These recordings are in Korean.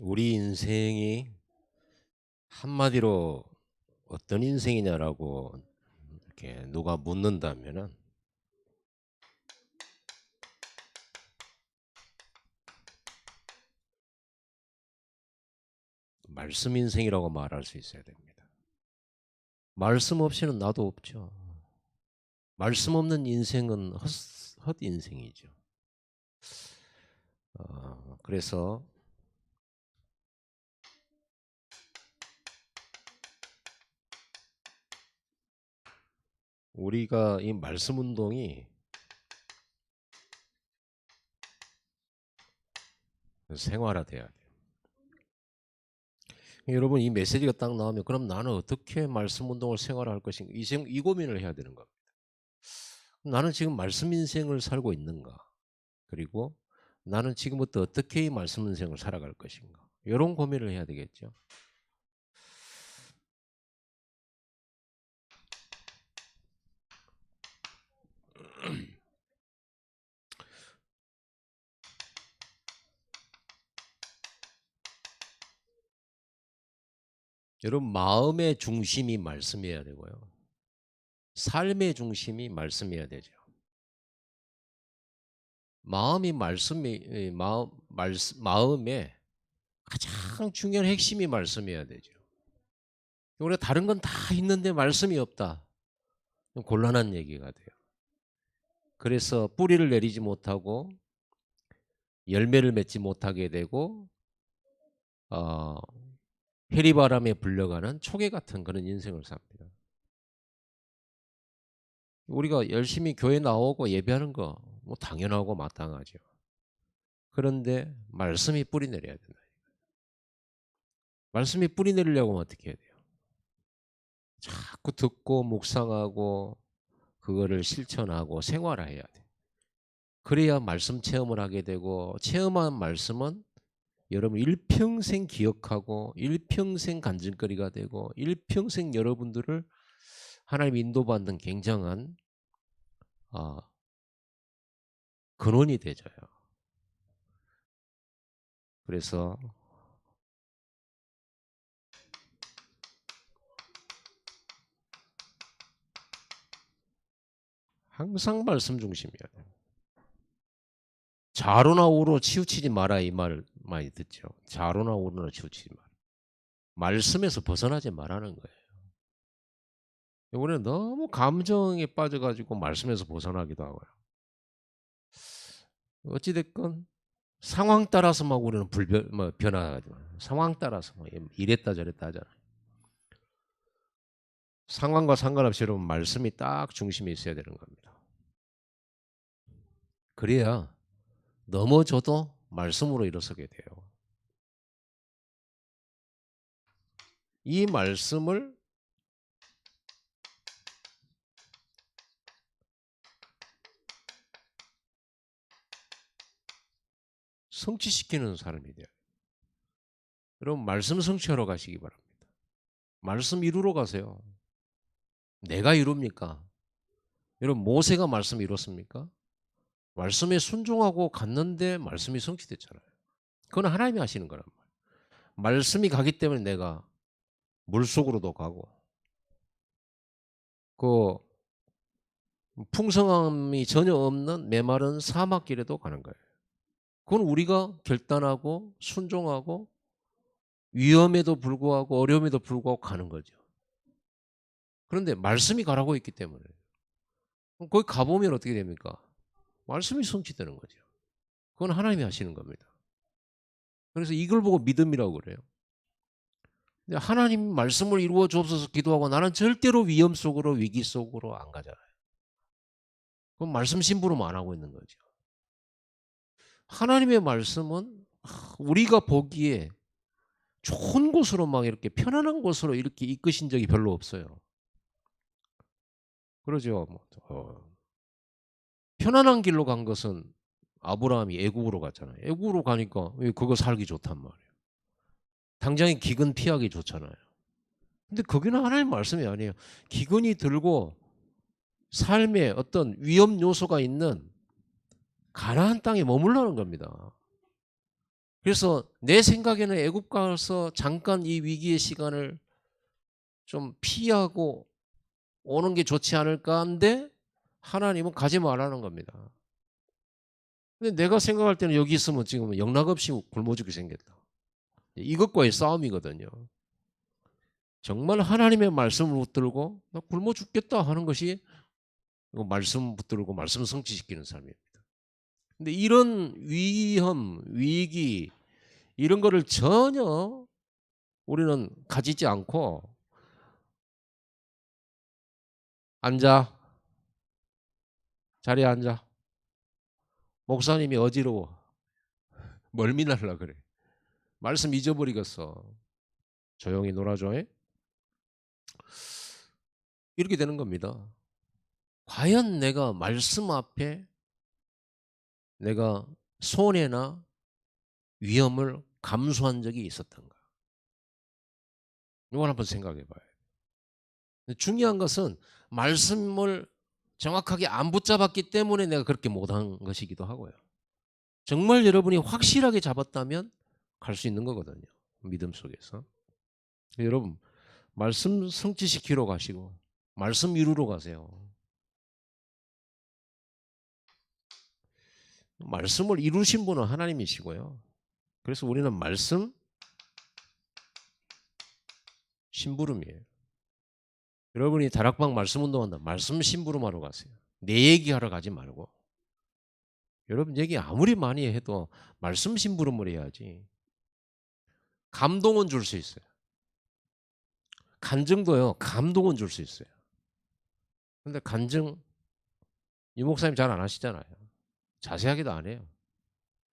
우리 인생이 한마디로 어떤 인생이냐라고 이렇게 누가 묻는다면은 말씀 인생이라고 말할 수 있어야 됩니다. 말씀 없이는 나도 없죠. 말씀 없는 인생은 헛 인생이죠. 그래서 우리가 이 말씀 운동이 생활화돼야 돼요. 여러분 이 메시지가 딱 나오면 그럼 나는 어떻게 말씀 운동을 생활할 것인가 이 고민을 해야 되는 겁니다. 나는 지금 말씀 인생을 살고 있는가? 그리고 나는 지금부터 어떻게 이 말씀 인생을 살아갈 것인가? 이런 고민을 해야 되겠죠. 여러분 마음의 중심이 말씀이어야 되고요. 삶의 중심이 말씀이어야 되죠. 마음이 말씀이 마음의 가장 중요한 핵심이 말씀이어야 되죠. 우리가 다른 건 다 있는데 말씀이 없다. 곤란한 얘기가 돼요. 그래서 뿌리를 내리지 못하고 열매를 맺지 못하게 되고 어, 해리바람에 불려가는 초계 같은 그런 인생을 삽니다. 우리가 열심히 교회 나오고 예배하는 거 뭐 당연하고 마땅하죠. 그런데 말씀이 뿌리 내려야 된다. 말씀이 뿌리 내리려고 하면 어떻게 해야 돼요? 자꾸 듣고 묵상하고 그거를 실천하고 생활화해야 돼. 그래야 말씀 체험을 하게 되고 체험한 말씀은 여러분 일평생 기억하고 일평생 간증거리가 되고 일평생 여러분들을 하나님 인도받는 굉장한 어, 근원이 되져요. 그래서 항상 말씀 중심이야. 좌로나 우로 치우치지 마라 이 말 많이 듣죠. 좌로나 우로나 치우치지 마라. 말씀에서 벗어나지 말라는 거예요. 우리는 너무 감정에 빠져가지고 말씀에서 벗어나기도 하고요. 어찌됐건 상황 따라서 막 우리는 변화하죠. 상황 따라서 뭐 이랬다 저랬다 하잖아요. 상황과 상관없이 여러분 말씀이 딱 중심에 있어야 되는 겁니다. 그래야 넘어져도 말씀으로 일어서게 돼요. 이 말씀을 성취시키는 사람이 돼요. 여러분 말씀 성취하러 가시기 바랍니다. 말씀 이루러 가세요. 내가 이룹니까? 여러분 모세가 말씀 이뤘습니까? 말씀에 순종하고 갔는데 말씀이 성취됐잖아요. 그건 하나님이 하시는 거란 말이에요. 말씀이 가기 때문에 내가 물속으로도 가고 그 풍성함이 전혀 없는 메마른 사막길에도 가는 거예요. 그건 우리가 결단하고 순종하고 위험에도 불구하고 어려움에도 불구하고 가는 거죠. 그런데 말씀이 가라고 했기 때문에 거기 가보면 어떻게 됩니까? 말씀이 성취되는 거죠. 그건 하나님이 하시는 겁니다. 그래서 이걸 보고 믿음이라고 그래요. 근데 하나님 말씀을 이루어 주옵소서 기도하고 나는 절대로 위험 속으로 위기 속으로 안 가잖아요. 그럼 말씀 심부름 안 하고 있는 거죠. 하나님의 말씀은 우리가 보기에 좋은 곳으로 막 이렇게 편안한 곳으로 이렇게 이끄신 적이 별로 없어요. 그러죠. 편안한 길로 간 것은 아브라함이 애국으로 갔잖아요. 애국으로 가니까 그거 살기 좋단 말이에요. 당장에 기근 피하기 좋잖아요. 근데 거기는 하나님 말씀이 아니에요. 기근이 들고 삶에 어떤 위험 요소가 있는 가나안 땅에 머물러는 겁니다. 그래서 내 생각에는 애굽 가서 잠깐 이 위기의 시간을 좀 피하고 오는 게 좋지 않을까 한데 하나님은 가지 말라는 겁니다. 근데 내가 생각할 때는 여기 있으면 지금 영락없이 굶어 죽게 생겼다. 이것과의 싸움이거든요. 정말 하나님의 말씀을 붙들고 나 굶어 죽겠다 하는 것이 말씀 붙들고 말씀 성취시키는 삶입니다. 근데 이런 위험, 위기 이런 거를 전혀 우리는 가지지 않고 앉아, 자리에 앉아. 목사님이 어지러워. 멀미날라 그래. 말씀 잊어버리겠어. 조용히 놀아줘. 이렇게 되는 겁니다. 과연 내가 말씀 앞에 내가 손해나 위험을 감수한 적이 있었던가? 이걸 한번 생각해 봐요. 중요한 것은 말씀을 정확하게 안 붙잡았기 때문에 내가 그렇게 못한 것이기도 하고요. 정말 여러분이 확실하게 잡았다면 갈 수 있는 거거든요. 믿음 속에서. 여러분 말씀 성취시키러 가시고 말씀 이루러 가세요. 말씀을 이루신 분은 하나님이시고요. 그래서 우리는 말씀 심부름이에요. 여러분이 다락방 말씀 운동한다. 말씀 심부름하러 가세요. 내 얘기하러 가지 말고. 여러분 얘기 아무리 많이 해도 말씀 심부름을 해야지. 감동은 줄 수 있어요. 간증도요. 감동은 줄 수 있어요. 근데 간증 이 목사님 잘 안 하시잖아요. 자세하게도 안 해요.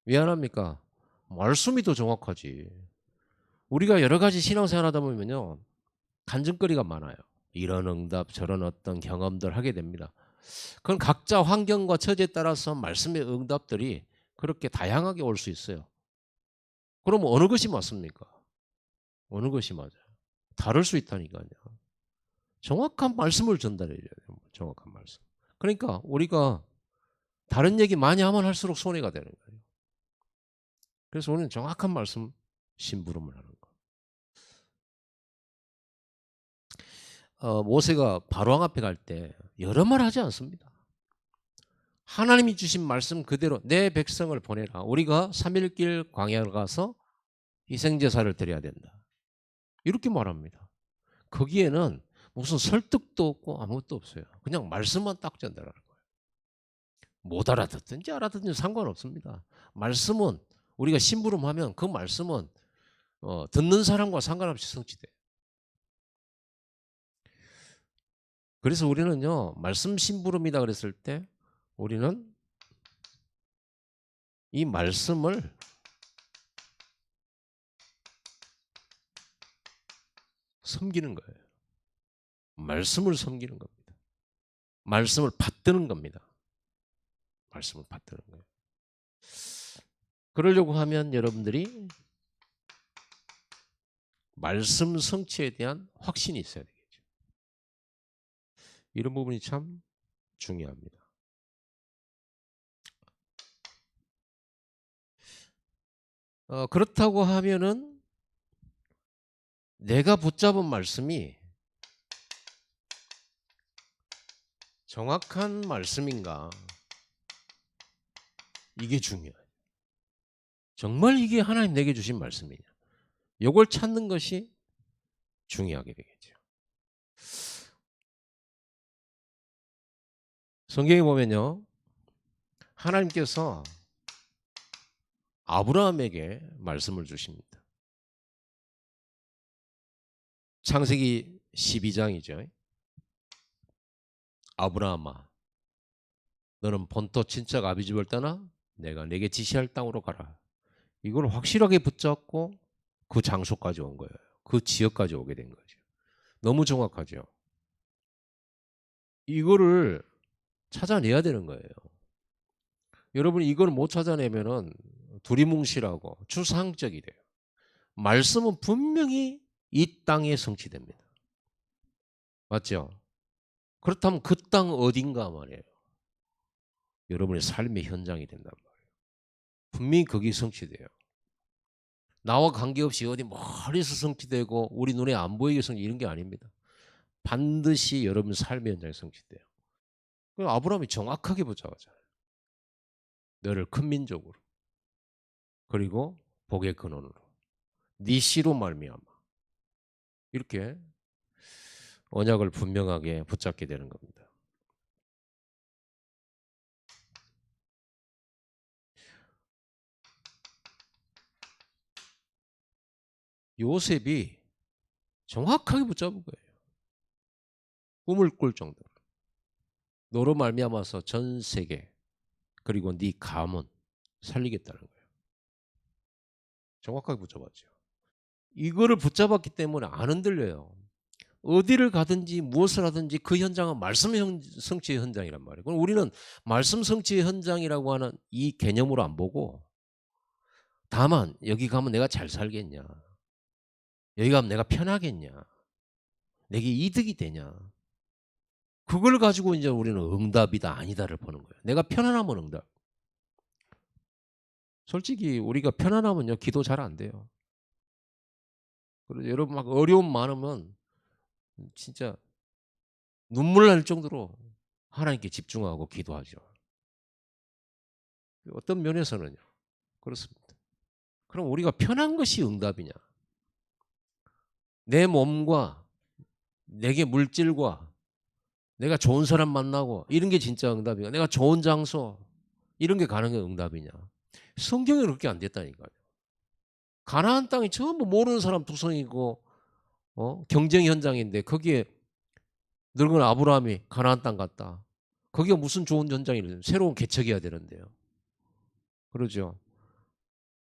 왜 안 합니까? 말씀이 더 정확하지. 우리가 여러 가지 신앙생활 하다 보면요. 간증거리가 많아요. 이런 응답 저런 어떤 경험들 하게 됩니다. 그건 각자 환경과 처지에 따라서 말씀의 응답들이 그렇게 다양하게 올 수 있어요. 그럼 어느 것이 맞습니까? 어느 것이 맞아요? 다를 수 있다니까요. 정확한 말씀을 전달해 줘야 돼요. 정확한 말씀. 그러니까 우리가 다른 얘기 많이 하면 할수록 손해가 되는 거예요. 그래서 우리는 정확한 말씀 심부름을 하는 거. 모세가 바로왕 앞에 갈 때 여러 말 하지 않습니다. 하나님이 주신 말씀 그대로 내 백성을 보내라. 우리가 3일길 광야를 가서 희생제사를 드려야 된다. 이렇게 말합니다. 거기에는 무슨 설득도 없고 아무것도 없어요. 그냥 말씀만 딱 전달하는 거예요. 못 알아듣든지 알아듣든지 상관없습니다. 말씀은 우리가 심부름하면 그 말씀은 듣는 사람과 상관없이 성취돼요. 그래서 우리는요. 말씀 심부름이다 그랬을 때 우리는 이 말씀을 섬기는 거예요. 말씀을 섬기는 겁니다. 말씀을 받드는 겁니다. 말씀을 받드는 거예요. 그러려고 하면 여러분들이 말씀 성취에 대한 확신이 있어야 되겠죠. 이런 부분이 참 중요합니다. 그렇다고 하면은 내가 붙잡은 말씀이 정확한 말씀인가? 이게 중요해요. 정말 이게 하나님 내게 주신 말씀이냐? 이걸 찾는 것이 중요하게 되겠죠. 성경에 보면요. 하나님께서 아브라함에게 말씀을 주십니다. 창세기 12장이죠. 아브라함아, 너는 본토 친척 아비 집을 떠나 내가 내게 지시할 땅으로 가라. 이걸 확실하게 붙잡고 그 장소까지 온 거예요. 그 지역까지 오게 된 거죠. 너무 정확하죠. 이거를 찾아내야 되는 거예요. 여러분이 이걸 못 찾아내면은 두리뭉실하고 추상적이 돼요. 말씀은 분명히 이 땅에 성취됩니다. 맞죠? 그렇다면 그 땅 어딘가 말이에요. 여러분의 삶의 현장이 된단 말이에요. 분명히 거기 성취돼요. 나와 관계없이 어디 멀리서 성취되고 우리 눈에 안 보이게 성취 이런 게 아닙니다. 반드시 여러분 삶의 현장에 성취돼요. 그 아브라함이 정확하게 붙잡았잖아요. 너를 큰 민족으로 그리고 복의 근원으로 네 씨로 말미암아 이렇게 언약을 분명하게 붙잡게 되는 겁니다. 요셉이 정확하게 붙잡은 거예요. 꿈을 꿀 정도로. 너로 말미암아서 전 세계 그리고 네 가문 살리겠다는 거예요. 정확하게 붙잡았죠. 이거를 붙잡았기 때문에 안 흔들려요. 어디를 가든지 무엇을 하든지 그 현장은 말씀 성취의 현장이란 말이에요. 그럼 우리는 말씀 성취의 현장이라고 하는 이 개념으로 안 보고 다만 여기 가면 내가 잘 살겠냐. 여기 가면 내가 편하겠냐. 내게 이득이 되냐. 그걸 가지고 이제 우리는 응답이다 아니다를 보는 거예요. 내가 편안하면 응답. 솔직히 우리가 편안하면요 기도 잘 안 돼요. 그리고 여러분 막 어려움 많으면 진짜 눈물 날 정도로 하나님께 집중하고 기도하죠. 어떤 면에서는요 그렇습니다. 그럼 우리가 편한 것이 응답이냐? 내 몸과 내게 물질과 내가 좋은 사람 만나고 이런 게 진짜 응답이냐? 내가 좋은 장소 이런 게 가는 게 응답이냐? 성경에 그렇게 안 됐다니까요. 가나안 땅이 전부 모르는 사람 투성이고 경쟁 현장인데 거기에 늙은 아브라함이 가나안 땅 갔다. 거기가 무슨 좋은 현장이래요. 새로운 개척해야 되는데요. 그러죠.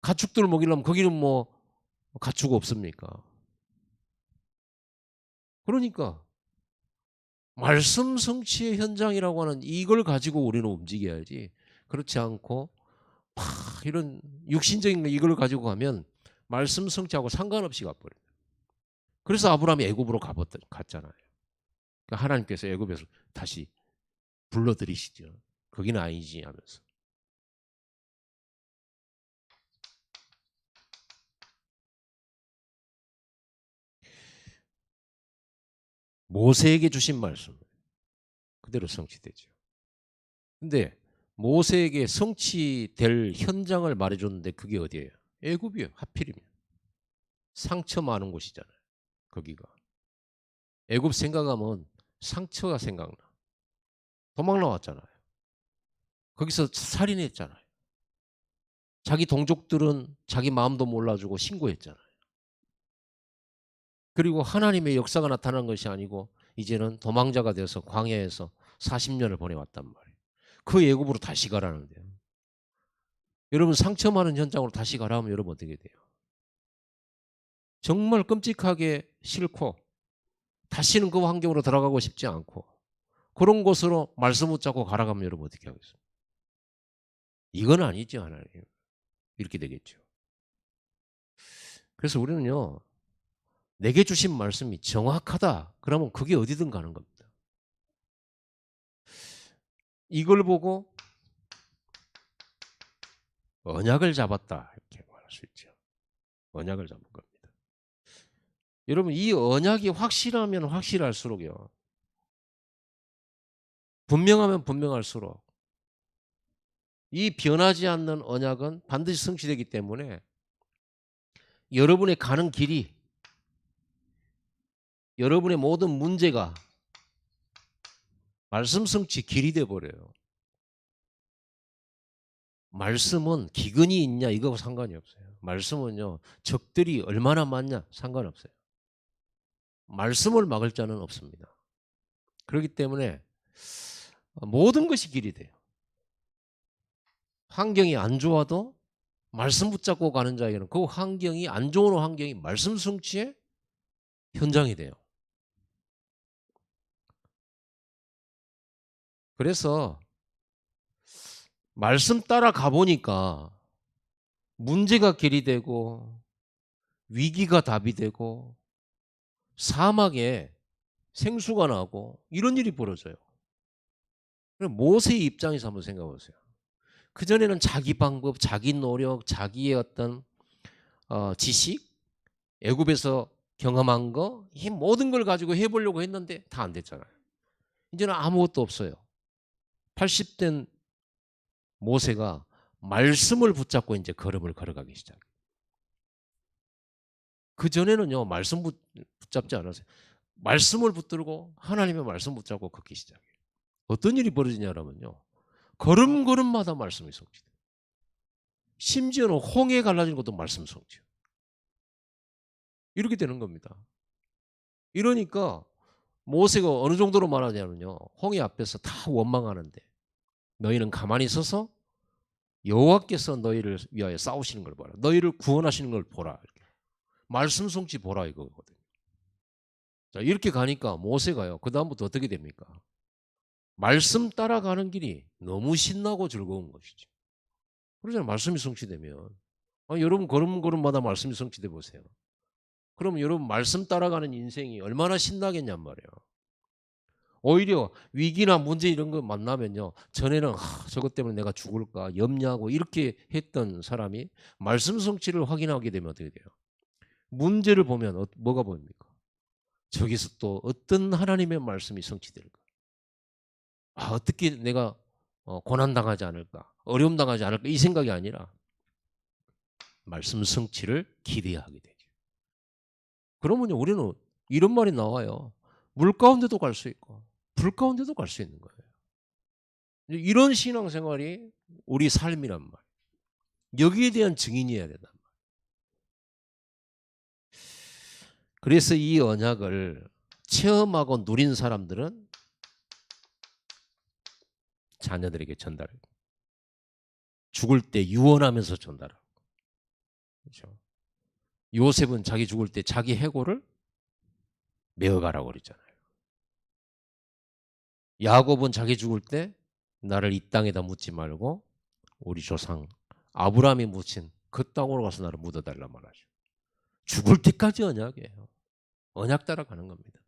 가축들 먹이려면 거기는 뭐 가축 없습니까? 그러니까 말씀 성취의 현장이라고 하는 이걸 가지고 우리는 움직여야지. 그렇지 않고 막 이런 육신적인 이걸 가지고 가면 말씀 성취하고 상관없이 가버려요. 그래서 아브라함이 애굽으로 갔잖아요. 그러니까 하나님께서 애굽에서 다시 불러들이시죠. 거기는 아니지 하면서. 모세에게 주신 말씀 그대로 성취되죠. 근데 모세에게 성취될 현장을 말해줬는데 그게 어디예요? 애굽이에요. 하필이면. 상처 많은 곳이잖아요. 거기가. 애굽 생각하면 상처가 생각나. 도망 나왔잖아요. 거기서 살인했잖아요. 자기 동족들은 자기 마음도 몰라주고 신고했잖아요. 그리고 하나님의 역사가 나타난 것이 아니고 이제는 도망자가 되어서 광야에서 40년을 보내왔단 말이에요. 그 애굽으로 다시 가라는데요. 여러분 상처 많은 현장으로 다시 가라면 여러분 어떻게 돼요? 정말 끔찍하게 싫고 다시는 그 환경으로 들어가고 싶지 않고 그런 곳으로 말씀 붙잡고 가라가면 여러분 어떻게 하겠어요? 이건 아니죠 하나님. 이렇게 되겠죠. 그래서 우리는요. 내게 주신 말씀이 정확하다. 그러면 그게 어디든 가는 겁니다. 이걸 보고 언약을 잡았다. 이렇게 말할 수 있죠. 언약을 잡은 겁니다. 여러분 이 언약이 확실하면 확실할수록요. 분명하면 분명할수록 이 변하지 않는 언약은 반드시 성취되기 때문에 여러분의 가는 길이 여러분의 모든 문제가 말씀 성취 길이 돼 버려요. 말씀은 기근이 있냐 이거하고 상관이 없어요. 말씀은요. 적들이 얼마나 많냐 상관없어요. 말씀을 막을 자는 없습니다. 그렇기 때문에 모든 것이 길이 돼요. 환경이 안 좋아도 말씀 붙잡고 가는 자에게는 그 환경이 안 좋은 환경이 말씀 성취의 현장이 돼요. 그래서 말씀 따라 가보니까 문제가 길이 되고 위기가 답이 되고 사막에 생수가 나고 이런 일이 벌어져요. 모세의 입장에서 한번 생각해 보세요. 그전에는 자기 방법, 자기 노력, 자기의 어떤 지식, 애굽에서 경험한 거, 이 모든 걸 가지고 해보려고 했는데 다 안 됐잖아요. 이제는 아무것도 없어요. 80된 모세가 말씀을 붙잡고 이제 걸음을 걸어가기 시작해요. 그 전에는요, 말씀 붙잡지 않았어요. 말씀을 붙들고 하나님의 말씀 붙잡고 걷기 시작해요. 어떤 일이 벌어지냐면요, 걸음걸음마다 말씀이 성취돼요. 심지어는 홍해 갈라진 것도 말씀 성취요. 이렇게 되는 겁니다. 이러니까 모세가 어느 정도로 말하냐면요, 홍해 앞에서 다 원망하는데 너희는 가만히 서서 여호와께서 너희를 위하여 싸우시는 걸 보라. 너희를 구원하시는 걸 보라. 이렇게. 말씀 성취 보라 이거거든요. 자, 이렇게 가니까 모세가요, 그 다음부터 어떻게 됩니까? 말씀 따라가는 길이 너무 신나고 즐거운 것이죠. 그러잖아요. 말씀이 성취되면. 여러분 걸음걸음마다 말씀이 성취돼 보세요. 그러면 여러분 말씀 따라가는 인생이 얼마나 신나겠냔 말이에요. 오히려 위기나 문제 이런 거 만나면요, 전에는 저것 때문에 내가 죽을까 염려하고 이렇게 했던 사람이 말씀 성취를 확인하게 되면 어떻게 돼요? 문제를 보면 뭐가 보입니까? 저기서 또 어떤 하나님의 말씀이 성취될까? 어떻게 내가 고난당하지 않을까? 어려움 당하지 않을까? 이 생각이 아니라 말씀 성취를 기대하게 되죠. 그러면요, 우리는 이런 말이 나와요. 물 가운데도 갈 수 있고 불 가운데도 갈 수 있는 거예요. 이런 신앙생활이 우리 삶이란 말. 여기에 대한 증인이어야 된단 말. 그래서 이 언약을 체험하고 누린 사람들은 자녀들에게 전달해요. 죽을 때 유언하면서 전달하고. 그렇죠? 요셉은 자기 죽을 때 자기 해골을 메어가라고 그랬잖아요. 야곱은 자기 죽을 때 나를 이 땅에다 묻지 말고 우리 조상 아브라함이 묻힌 그 땅으로 가서 나를 묻어달라 말하죠. 죽을 때까지 언약이에요. 언약 따라가는 겁니다.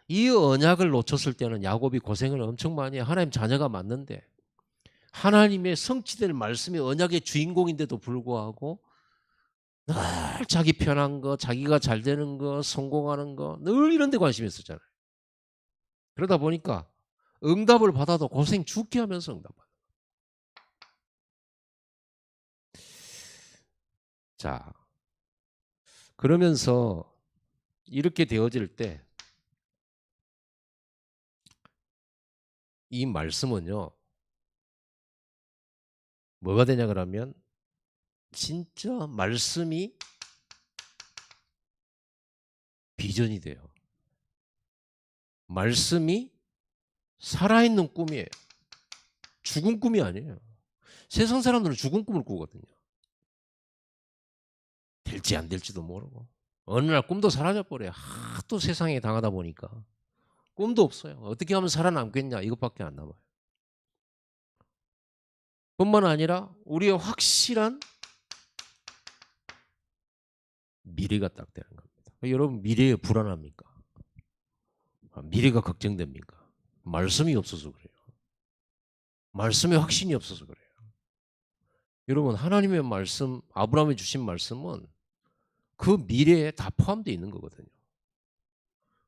이 언약을 놓쳤을 때는 야곱이 고생을 엄청 많이 해요. 하나님 자녀가 맞는데 하나님의 성취될 말씀이 언약의 주인공인데도 불구하고 늘 자기 편한 거, 자기가 잘 되는 거, 성공하는 거 늘 이런 데 관심이 있었잖아요. 그러다 보니까 응답을 받아도 고생 죽게 하면서 응답받아요. 자, 그러면서 이렇게 되어질 때 이 말씀은요, 뭐가 되냐 그러면 진짜 말씀이 비전이 돼요. 말씀이 살아있는 꿈이에요. 죽은 꿈이 아니에요. 세상 사람들은 죽은 꿈을 꾸거든요. 될지 안 될지도 모르고. 어느 날 꿈도 사라져버려요. 하도 세상에 당하다 보니까. 꿈도 없어요. 어떻게 하면 살아남겠냐 이것밖에 안 남아요. 뿐만 아니라 우리의 확실한 미래가 딱 되는 겁니다. 여러분 미래에 불안합니까? 미래가 걱정됩니까? 말씀이 없어서 그래요. 말씀에 확신이 없어서 그래요. 여러분 하나님의 말씀, 아브라함이 주신 말씀은 그 미래에 다 포함되어 있는 거거든요.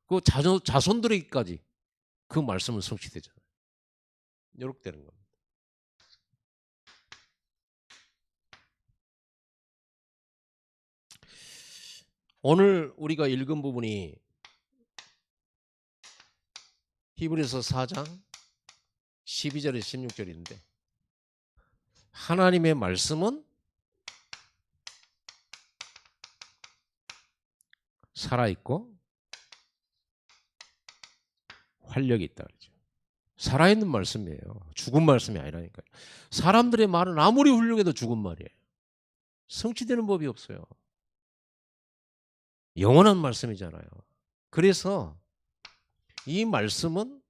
그 자손들에게까지 그 말씀은 성취되잖아요. 이렇게 되는 겁니다. 오늘 우리가 읽은 부분이 히브리서 4장 12절에서 16절인데 하나님의 말씀은 살아있고 활력이 있다 그러죠. 살아있는 말씀이에요. 죽은 말씀이 아니라니까요. 사람들의 말은 아무리 훌륭해도 죽은 말이에요. 성취되는 법이 없어요. 영원한 말씀이잖아요. 그래서 이 말씀은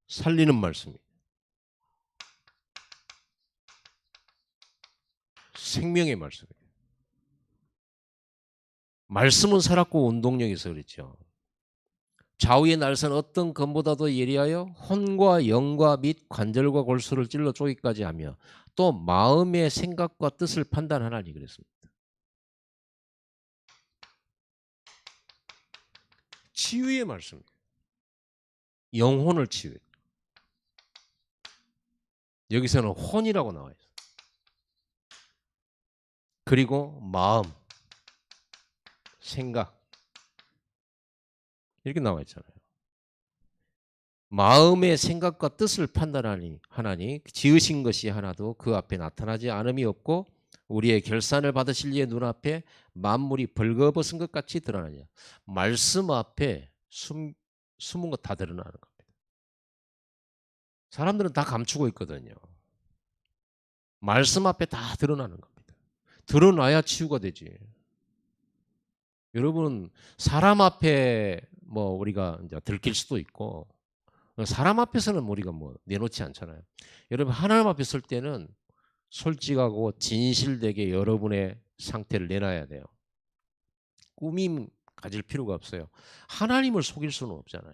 살리는 말씀이에요. 생명의 말씀이에요. 말씀은 살았고 운동력이 있어 그랬죠. 좌우의 날선 어떤 검보다도 예리하여 혼과 영과 및 관절과 골수를 찔러 쪼기까지 하며 또 마음의 생각과 뜻을 판단하나니 그랬습니다. 치유의 말씀이에요. 영혼을 치유해. 여기서는 혼이라고 나와 있어요. 그리고 마음, 생각 이렇게 나와 있잖아요. 마음의 생각과 뜻을 판단하니 하나니 지으신 것이 하나도 그 앞에 나타나지 않음이 없고 우리의 결산을 받으실 이의 눈앞에 만물이 벌거벗은 것 같이 드러나냐. 말씀 앞에 숨은 것 다 드러나는 겁니다. 사람들은 다 감추고 있거든요. 말씀 앞에 다 드러나는 겁니다. 드러나야 치유가 되지. 여러분 사람 앞에 뭐 우리가 이제 들킬 수도 있고 사람 앞에서는 우리가 뭐 내놓지 않잖아요. 여러분 하나님 앞에 설 때는 솔직하고 진실되게 여러분의 상태를 내놔야 돼요. 꾸밈 가질 필요가 없어요. 하나님을 속일 수는 없잖아요.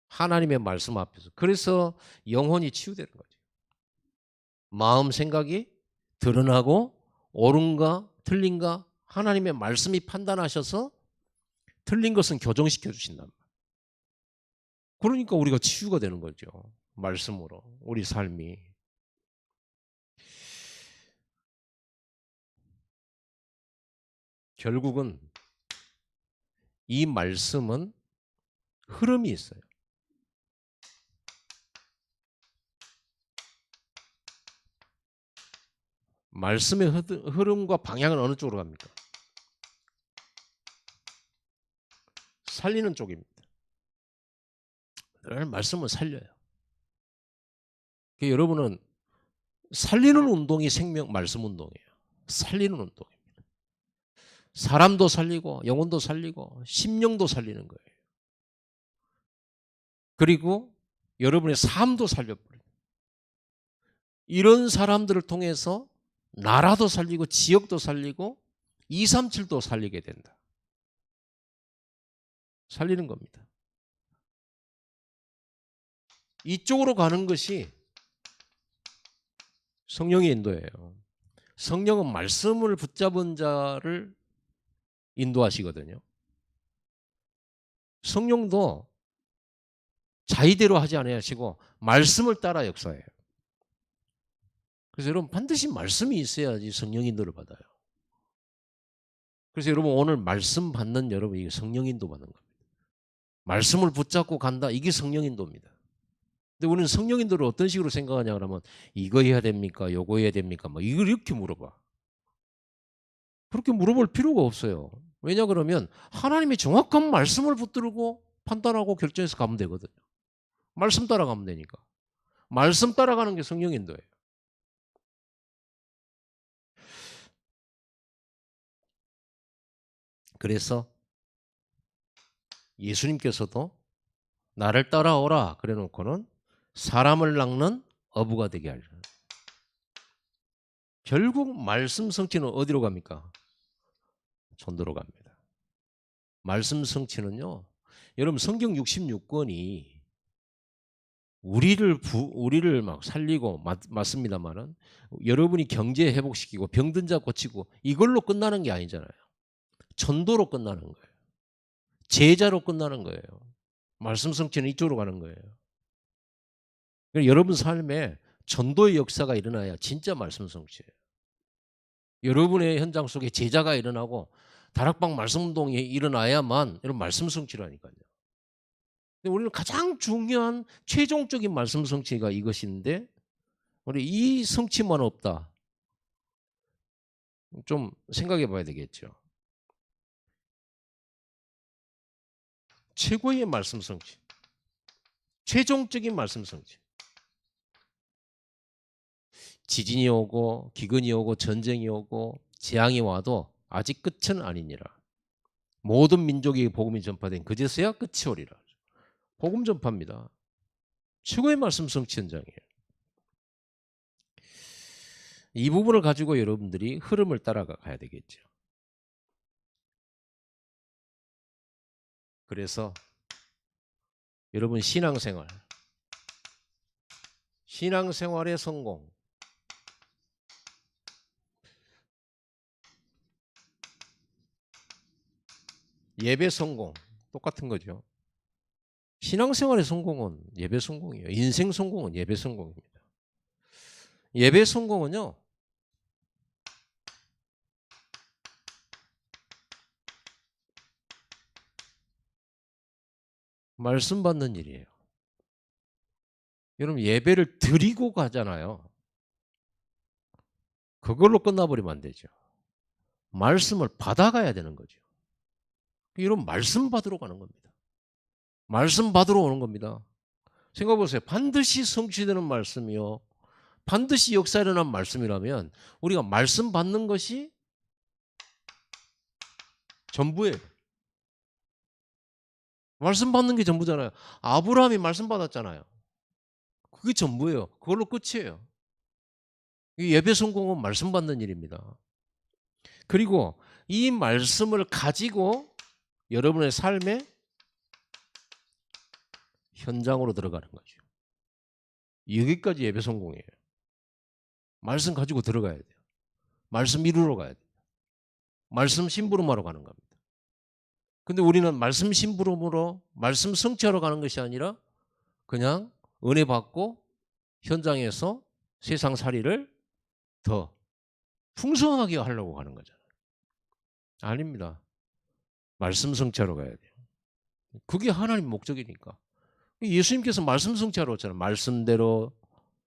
하나님의 말씀 앞에서. 그래서 영혼이 치유되는 거죠. 마음 생각이 드러나고 옳은가 틀린가 하나님의 말씀이 판단하셔서 틀린 것은 교정시켜 주신단 말이에요. 그러니까 우리가 치유가 되는 거죠. 말씀으로 우리 삶이. 결국은 이 말씀은 흐름이 있어요. 말씀의 흐름과 방향은 어느 쪽으로 갑니까? 살리는 쪽입니다. 말씀은 살려요. 여러분은 살리는 운동이 생명 말씀 운동이에요. 살리는 운동입니다. 사람도 살리고 영혼도 살리고 심령도 살리는 거예요. 그리고 여러분의 삶도 살려버려요. 이런 사람들을 통해서 나라도 살리고 지역도 살리고 237도 살리게 된다. 살리는 겁니다. 이쪽으로 가는 것이 성령의 인도예요. 성령은 말씀을 붙잡은 자를 인도하시거든요. 성령도 자의대로 하지 아니하시고 말씀을 따라 역사해요. 그래서 여러분 반드시 말씀이 있어야지 성령 인도를 받아요. 그래서 여러분 오늘 말씀 받는 여러분 이게 성령 인도 받는 겁니다. 말씀을 붙잡고 간다 이게 성령 인도입니다. 근데 우리는 성령 인도를 어떤 식으로 생각하냐 그러면 이거 해야 됩니까? 요거 해야 됩니까? 뭐 이걸 이렇게 물어봐. 그렇게 물어볼 필요가 없어요. 왜냐 그러면 하나님의 정확한 말씀을 붙들고 판단하고 결정해서 가면 되거든요. 말씀 따라가면 되니까. 말씀 따라가는 게 성령 인도예요. 그래서 예수님께서도 나를 따라오라 그래 놓고는 사람을 낚는 어부가 되게 하리라. 결국 말씀 성취는 어디로 갑니까? 전도로 갑니다. 말씀 성취는요. 여러분 성경 66권이 우리를 막 살리고 맞습니다만은 여러분이 경제 회복시키고 병든 자 고치고 이걸로 끝나는 게 아니잖아요. 전도로 끝나는 거예요. 제자로 끝나는 거예요. 말씀 성취는 이쪽으로 가는 거예요. 그러니까 여러분 삶에 전도의 역사가 일어나야 진짜 말씀 성취예요. 여러분의 현장 속에 제자가 일어나고 다락방 말씀 운동이 일어나야만 여러분 말씀 성취라니까요. 근데 우리는 가장 중요한 최종적인 말씀 성취가 이것인데 우리 이 성취만 없다. 좀 생각해 봐야 되겠죠. 최고의 말씀 성취. 최종적인 말씀 성취. 지진이 오고 기근이 오고 전쟁이 오고 재앙이 와도 아직 끝은 아니니라. 모든 민족에게 복음이 전파된 그제서야 끝이 오리라. 복음 전파입니다. 최고의 말씀 성취 현장이에요. 이 부분을 가지고 여러분들이 흐름을 따라가야 되겠죠. 그래서 여러분 신앙생활의 성공, 예배 성공 똑같은 거죠. 신앙생활의 성공은 예배 성공이에요. 인생 성공은 예배 성공입니다. 예배 성공은요, 말씀 받는 일이에요. 여러분 예배를 드리고 가잖아요. 그걸로 끝나버리면 안 되죠. 말씀을 받아가야 되는 거죠. 여러분 말씀 받으러 가는 겁니다. 말씀 받으러 오는 겁니다. 생각해 보세요. 반드시 성취되는 말씀이요, 반드시 역사 일어난 말씀이라면 우리가 말씀 받는 것이 전부예요. 말씀 받는 게 전부잖아요. 아브라함이 말씀 받았잖아요. 그게 전부예요. 그걸로 끝이에요. 이 예배 성공은 말씀 받는 일입니다. 그리고 이 말씀을 가지고 여러분의 삶의 현장으로 들어가는 거죠. 여기까지 예배 성공이에요. 말씀 가지고 들어가야 돼요. 말씀 이루러 가야 돼요. 말씀 심부름하러 가는 겁니다. 근데 우리는 말씀 심부름으로 말씀 성취하러 가는 것이 아니라 그냥 은혜 받고 현장에서 세상 살이를 더 풍성하게 하려고 하는 거잖아요. 아닙니다. 말씀 성취하러 가야 돼요. 그게 하나님 목적이니까. 예수님께서 말씀 성취하러 왔잖아요. 말씀대로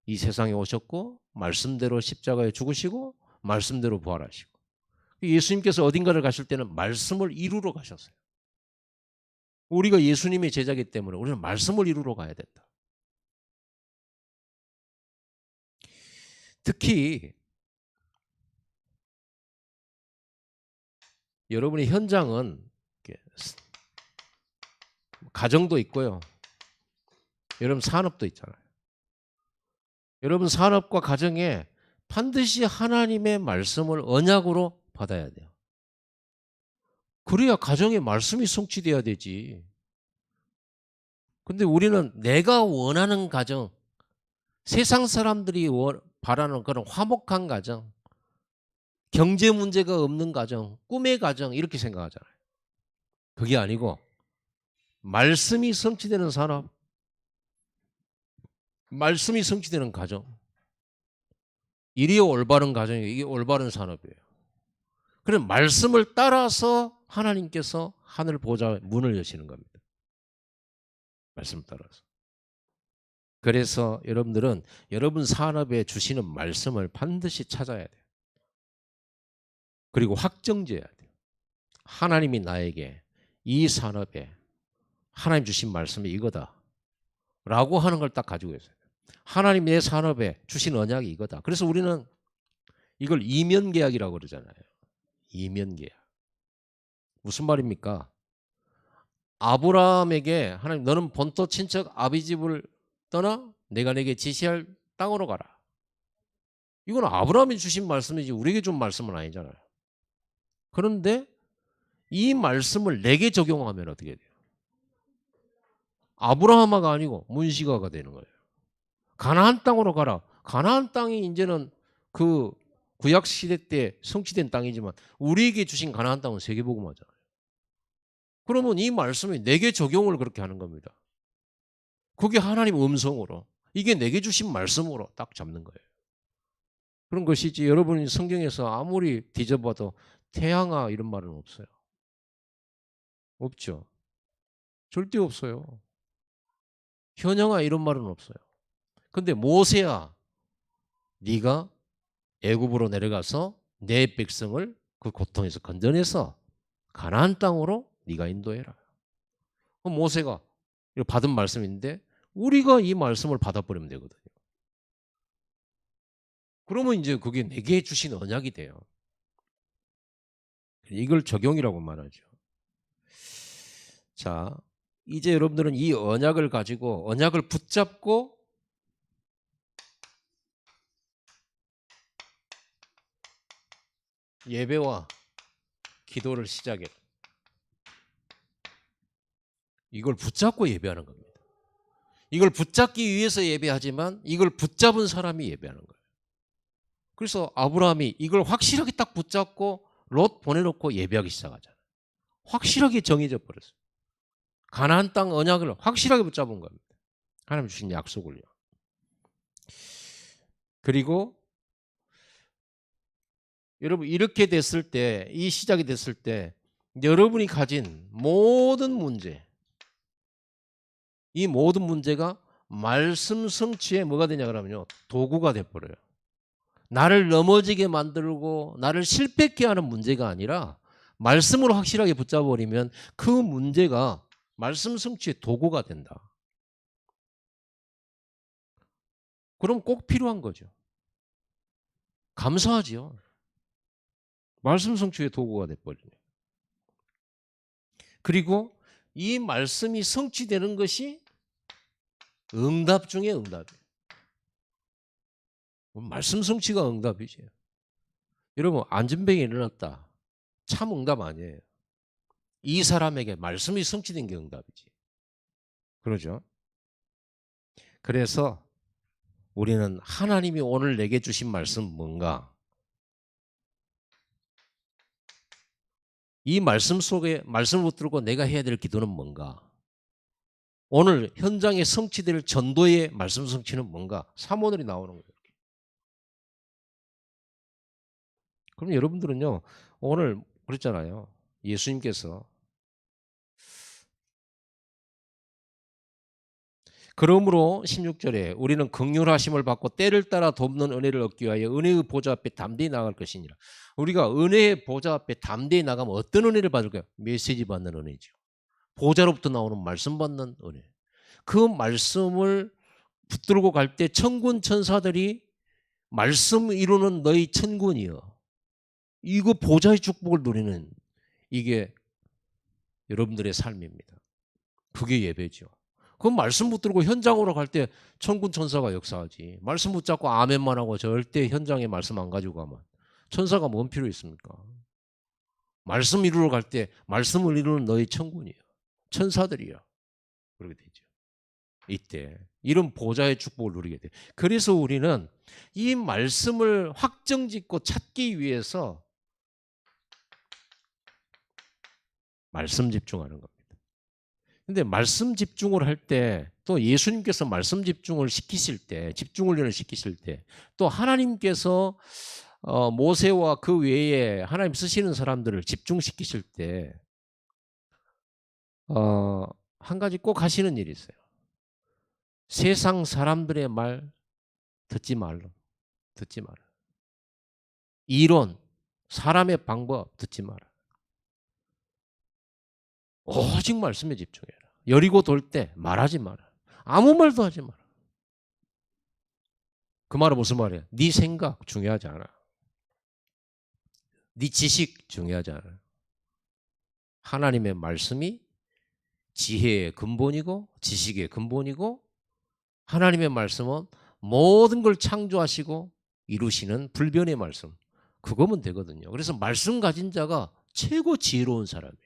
이 세상에 오셨고 말씀대로 십자가에 죽으시고 말씀대로 부활하시고. 예수님께서 어딘가를 가실 때는 말씀을 이루러 가셨어요. 우리가 예수님의 제자이기 때문에 우리는 말씀을 이루러 가야 된다. 특히 여러분의 현장은 가정도 있고요. 여러분 산업도 있잖아요. 여러분 산업과 가정에 반드시 하나님의 말씀을 언약으로 받아야 돼요. 그래야 가정의 말씀이 성취돼야 되지. 근데 우리는 내가 원하는 가정, 세상 사람들이 바라는 그런 화목한 가정, 경제 문제가 없는 가정, 꿈의 가정 이렇게 생각하잖아요. 그게 아니고 말씀이 성취되는 산업, 말씀이 성취되는 가정, 이리 올바른 가정이에요. 이게 올바른 산업이에요. 그래 말씀을 따라서 하나님께서 하늘 보좌 문을 여시는 겁니다. 말씀을 따라서. 그래서 여러분들은 여러분 산업에 주시는 말씀을 반드시 찾아야 돼요. 그리고 확정지어야 돼요. 하나님이 나에게 이 산업에 하나님 주신 말씀이 이거다 라고 하는 걸 딱 가지고 있어요. 하나님 내 산업에 주신 언약이 이거다. 그래서 우리는 이걸 이면계약이라고 그러잖아요. 이면계약. 무슨 말입니까? 아브라함에게 하나님 너는 본토 친척 아비 집을 떠나 내가 내게 지시할 땅으로 가라. 이건 아브라함이 주신 말씀이지 우리에게 준 말씀은 아니잖아요. 그런데 이 말씀을 내게 적용하면 어떻게 돼요? 아브라함아가 아니고 문시가가 되는 거예요. 가나안 땅으로 가라. 가나안 땅이 이제는 그 구약 시대 때 성취된 땅이지만 우리에게 주신 가나안 땅은 세계복음화잖아요. 그러면 이 말씀이 내게 적용을 그렇게 하는 겁니다. 그게 하나님 음성으로 이게 내게 주신 말씀으로 딱 잡는 거예요. 그런 것이지 여러분이 성경에서 아무리 뒤져봐도 태양아 이런 말은 없어요. 없죠. 절대 없어요. 현영아 이런 말은 없어요. 근데 모세야 네가 애굽으로 내려가서 내 백성을 그 고통에서 건져내서 가나안 땅으로 네가 인도해라. 그럼 모세가 받은 말씀인데 우리가 이 말씀을 받아버리면 되거든요. 그러면 이제 그게 내게 주신 언약이 돼요. 이걸 적용이라고 말하죠. 자, 이제 여러분들은 이 언약을 가지고 언약을 붙잡고 예배와 기도를 시작해. 이걸 붙잡고 예배하는 겁니다. 이걸 붙잡기 위해서 예배하지만 이걸 붙잡은 사람이 예배하는 거예요. 그래서 아브라함이 이걸 확실하게 딱 붙잡고 롯 보내놓고 예배하기 시작하잖아요. 확실하게 정해져 버렸어요. 가나안 땅 언약을 확실하게 붙잡은 겁니다. 하나님 주신 약속을요. 그리고 여러분 이렇게 됐을 때, 이 시작이 됐을 때 여러분이 가진 모든 문제, 이 모든 문제가 말씀 성취에 뭐가 되냐 그러면요, 도구가 돼버려요. 나를 넘어지게 만들고 나를 실패케 하는 문제가 아니라 말씀으로 확실하게 붙잡아버리면 그 문제가 말씀 성취의 도구가 된다. 그럼 꼭 필요한 거죠. 감사하죠. 말씀 성취의 도구가 돼버리네. 그리고 이 말씀이 성취되는 것이 응답 중에 응답이에요. 말씀 성취가 응답이죠. 여러분 안전병이 일어났다. 참 응답 아니에요. 이 사람에게 말씀이 성취된 게 응답이지. 그러죠. 그래서 우리는 하나님이 오늘 내게 주신 말씀 뭔가, 이 말씀 속에 말씀을 붙들고 내가 해야 될 기도는 뭔가, 오늘 현장에 성취될 전도의 말씀 성취는 뭔가, 3원들이 나오는 거예요. 그럼 여러분들은요, 오늘 그랬잖아요. 예수님께서 그러므로 16절에 우리는 긍휼하심을 받고 때를 따라 돕는 은혜를 얻기 위하여 은혜의 보좌 앞에 담대히 나갈 것이니라. 우리가 은혜의 보좌 앞에 담대히 나가면 어떤 은혜를 받을까요? 메시지 받는 은혜죠. 보좌로부터 나오는 말씀 받는 은혜. 그 말씀을 붙들고 갈 때 천군 천사들이 말씀 이루는 너희 천군이여, 이거 보좌의 축복을 누리는, 이게 여러분들의 삶입니다. 그게 예배죠. 그 말씀 붙들고 현장으로 갈 때 천군 천사가 역사하지. 말씀 붙잡고 아멘만 하고 절대 현장에 말씀 안 가지고 가면 천사가 뭔 필요 있습니까? 말씀 이루러 갈 때 말씀을 이루는 너희 천군이요, 천사들이요. 그렇게 되죠. 이때 이런 보좌의 축복을 누리게 돼요. 그래서 우리는 이 말씀을 확정짓고 찾기 위해서 말씀 집중하는 겁니다. 근데 말씀 집중을 할 때, 또 예수님께서 말씀 집중을 시키실 때, 집중 훈련을 시키실 때, 또 하나님께서 모세와 그 외에 하나님 쓰시는 사람들을 집중시키실 때, 한 가지 꼭 하시는 일이 있어요. 세상 사람들의 말 듣지 말라. 듣지 마라. 이론, 사람의 방법 듣지 마라. 오직 말씀에 집중해라. 여리고 돌 때 말하지 마라. 아무 말도 하지 마라. 그 말은 무슨 말이야? 네 생각 중요하지 않아. 네 지식 중요하지 않아. 하나님의 말씀이 지혜의 근본이고 지식의 근본이고, 하나님의 말씀은 모든 걸 창조하시고 이루시는 불변의 말씀, 그거면 되거든요. 그래서 말씀 가진 자가 최고 지혜로운 사람이에요.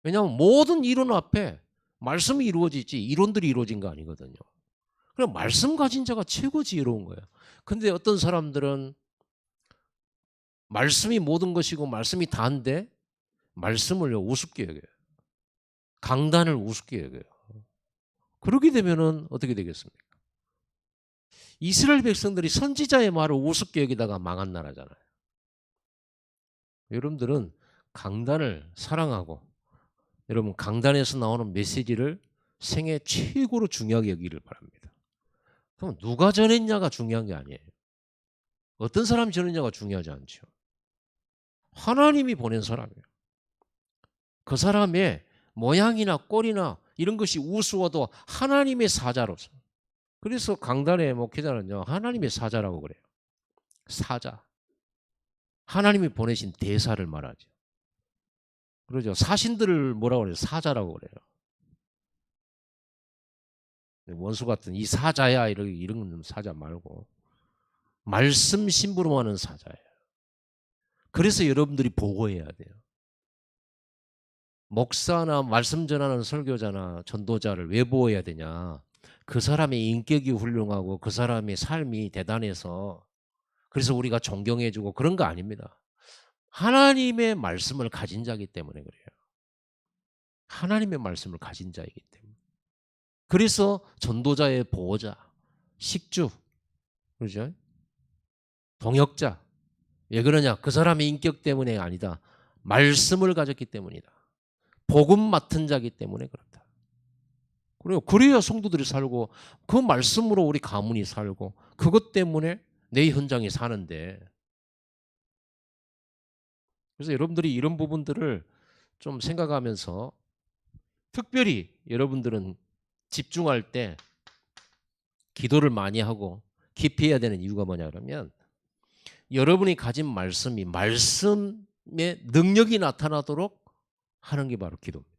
왜냐하면 모든 이론 앞에 말씀이 이루어지지 이론들이 이루어진 거 아니거든요. 그럼 말씀 가진 자가 최고 지혜로운 거예요. 근데 어떤 사람들은 말씀이 모든 것이고 말씀이 다인데 말씀을요 우습게 여겨요. 강단을 우습게 여겨요. 그렇게 되면은 어떻게 되겠습니까? 이스라엘 백성들이 선지자의 말을 우습게 여기다가 망한 나라잖아요. 여러분들은 강단을 사랑하고, 여러분 강단에서 나오는 메시지를 생애 최고로 중요하게 여기기를 바랍니다. 그럼 누가 전했냐가 중요한 게 아니에요. 어떤 사람이 전했냐가 중요하지 않죠. 하나님이 보낸 사람이에요. 그 사람의 모양이나 꼴이나 이런 것이 우스워도 하나님의 사자로서. 그래서 강단의 목회자는요, 하나님의 사자라고 그래요. 사자. 하나님이 보내신 대사를 말하죠. 그러죠. 사신들을 뭐라고 그래요? 사자라고 그래요. 원수 같은 이 사자야, 이런 사자 말고 말씀 심부름하는 사자예요. 그래서 여러분들이 보고해야 돼요. 목사나 말씀 전하는 설교자나 전도자를 왜 보호해야 되냐? 그 사람의 인격이 훌륭하고 그 사람의 삶이 대단해서 그래서 우리가 존경해주고 그런 거 아닙니다. 하나님의 말씀을 가진 자이기 때문에 그래요. 하나님의 말씀을 가진 자이기 때문에. 그래서 전도자의 보호자, 식주, 그렇죠? 동역자. 왜 그러냐? 그 사람의 인격 때문에 아니다. 말씀을 가졌기 때문이다. 복음 맡은 자기 때문에 그렇다. 그래요. 그래야 성도들이 살고 그 말씀으로 우리 가문이 살고 그것 때문에 내 현장이 사는데. 그래서 여러분들이 이런 부분들을 좀 생각하면서 특별히 여러분들은 집중할 때 기도를 많이 하고 깊이 해야 되는 이유가 뭐냐 그러면 여러분이 가진 말씀이 말씀의 능력이 나타나도록 하는 게 바로 기도입니다.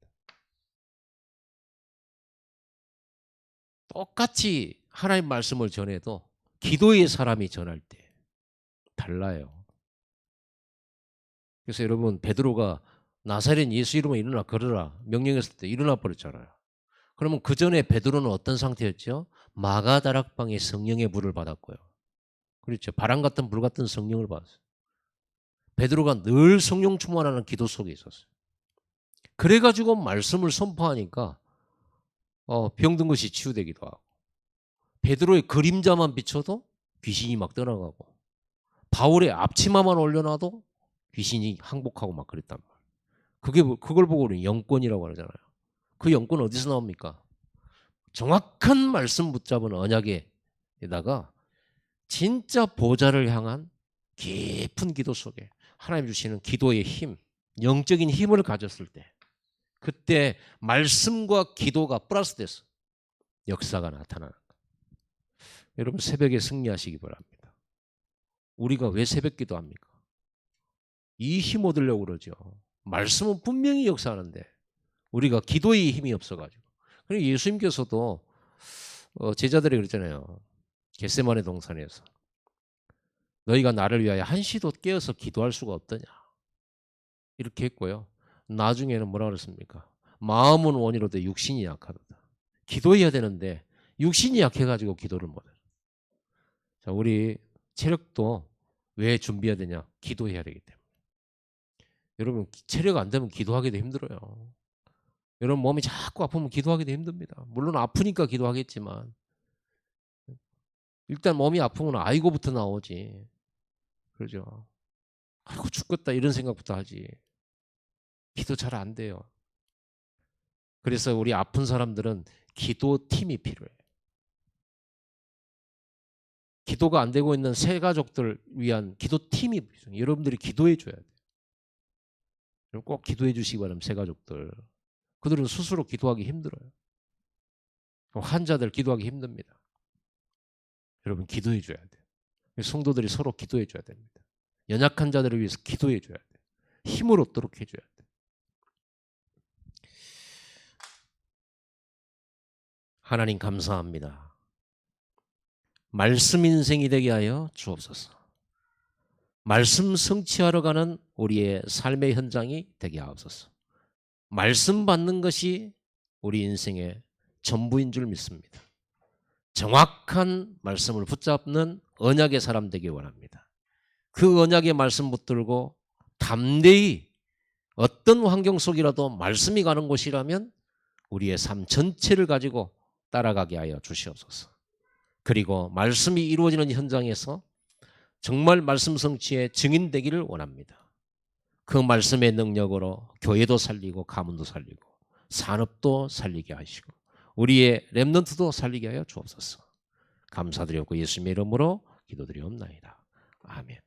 똑같이 하나님 말씀을 전해도 기도의 사람이 전할 때 달라요. 그래서 여러분 베드로가 나사렛 예수 이름으로 일어나 걸으라 명령했을 때 일어나 버렸잖아요. 그러면 그 전에 베드로는 어떤 상태였죠? 마가다락방에 성령의 불을 받았고요. 그렇죠. 바람 같은 불 같은 성령을 받았어요. 베드로가 늘 성령 충만하는 기도 속에 있었어요. 그래가지고 말씀을 선포하니까 병든 것이 치유되기도 하고 베드로의 그림자만 비춰도 귀신이 막 떠나가고 바울의 앞치마만 올려놔도 귀신이 항복하고 막 그랬단 말이에요. 그걸 보고 우리는 영권이라고 하잖아요. 그 영권 어디서 나옵니까? 정확한 말씀 붙잡은 언약에다가 진짜 보좌를 향한 깊은 기도 속에 하나님 주시는 기도의 힘, 영적인 힘을 가졌을 때 그때 말씀과 기도가 플러스돼서 역사가 나타나는 거예요. 여러분 새벽에 승리하시기 바랍니다. 우리가 왜 새벽 기도합니까? 이 힘 얻으려고 그러죠. 말씀은 분명히 역사하는데 우리가 기도의 힘이 없어가지고. 그리고 예수님께서도 제자들이 그랬잖아요. 겟세마네 동산에서 너희가 나를 위하여 한시도 깨어서 기도할 수가 없더냐 이렇게 했고요. 나중에는 뭐라 그랬습니까? 마음은 원이로되 육신이 약하도다. 기도해야 되는데 육신이 약해가지고 기도를 못해요. 자, 우리 체력도 왜 준비해야 되냐? 기도해야 되기 때문에. 여러분 체력 안 되면 기도하기도 힘들어요. 여러분 몸이 자꾸 아프면 기도하기도 힘듭니다. 물론 아프니까 기도하겠지만 일단 몸이 아프면 아이고부터 나오지. 그러죠. 아이고 죽겠다 이런 생각부터 하지. 기도 잘 안 돼요. 그래서 우리 아픈 사람들은 기도팀이 필요해요. 기도가 안 되고 있는 새 가족들 위한 기도팀이 필요해요. 여러분들이 기도해 줘야 돼요. 꼭 기도해 주시기 바랍니다. 새 가족들. 그들은 스스로 기도하기 힘들어요. 환자들 기도하기 힘듭니다. 여러분 기도해 줘야 돼요. 성도들이 서로 기도해 줘야 됩니다. 연약한 자들을 위해서 기도해 줘야 돼요. 힘을 얻도록 해줘야 돼요. 하나님 감사합니다. 말씀 인생이 되게 하여 주옵소서. 말씀 성취하러 가는 우리의 삶의 현장이 되게 하옵소서. 말씀 받는 것이 우리 인생의 전부인 줄 믿습니다. 정확한 말씀을 붙잡는 언약의 사람 되길 원합니다. 그 언약의 말씀 붙들고 담대히 어떤 환경 속이라도 말씀이 가는 곳이라면 우리의 삶 전체를 가지고 따라가게 하여 주시옵소서. 그리고 말씀이 이루어지는 현장에서 정말 말씀 성취의 증인 되기를 원합니다. 그 말씀의 능력으로 교회도 살리고 가문도 살리고 산업도 살리게 하시고 우리의 렘넌트도 살리게 하여 주옵소서. 감사드렸고 예수님의 이름으로 기도드리옵나이다. 아멘.